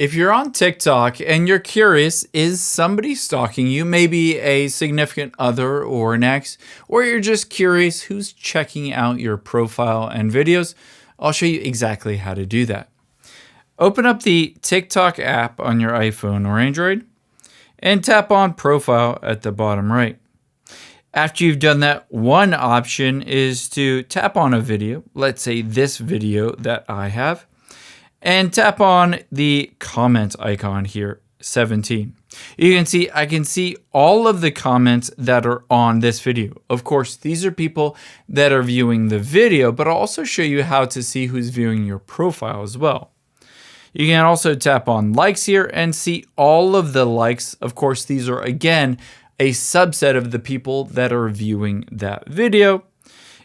If you're on TikTok and you're curious, is somebody stalking you? Maybe a significant other or an ex, or you're just curious who's checking out your profile and videos? I'll show you exactly how to do that. Open up the TikTok app on your iPhone or Android and tap on Profile at the bottom right. After you've done that, one option is to tap on a video, let's say this video that I have, and tap on the comment icon here, 17. You can see, I can see all of the comments that are on this video. Of course, these are people that are viewing the video, but I'll also show you how to see who's viewing your profile as well. You can also tap on likes here and see all of the likes. Of course, these are, again, a subset of the people that are viewing that video.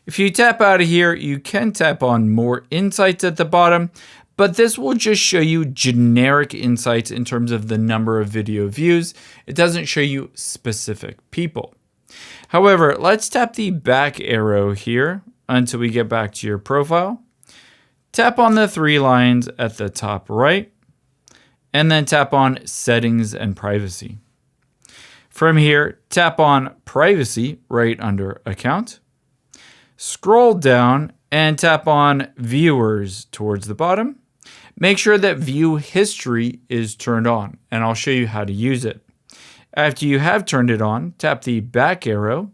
If you tap out of here, you can tap on more insights at the bottom, but this will just show you generic insights in terms of the number of video views. It doesn't show you specific people. However, let's tap the back arrow here until we get back to your profile. Tap on the three lines at the top right, and then tap on Settings and Privacy. From here, tap on Privacy right under Account. Scroll down and tap on Viewers towards the bottom. Make sure that View History is turned on, and I'll show you how to use it. After you have turned it on, tap the back arrow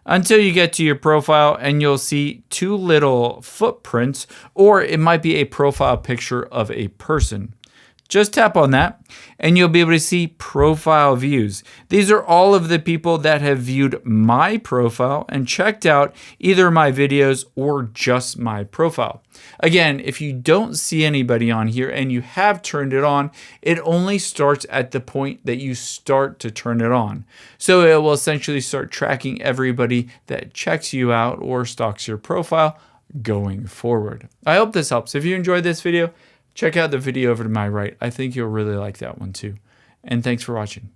until you get to your profile, and you'll see two little footprints, or it might be a profile picture of a person. Just tap on that and you'll be able to see profile views. These are all of the people that have viewed my profile and checked out either my videos or just my profile. Again, if you don't see anybody on here and you have turned it on, it only starts at the point that you start to turn it on. So it will essentially start tracking everybody that checks you out or stalks your profile going forward. I hope this helps. If you enjoyed this video, check out the video over to my right. I think you'll really like that one too. And thanks for watching.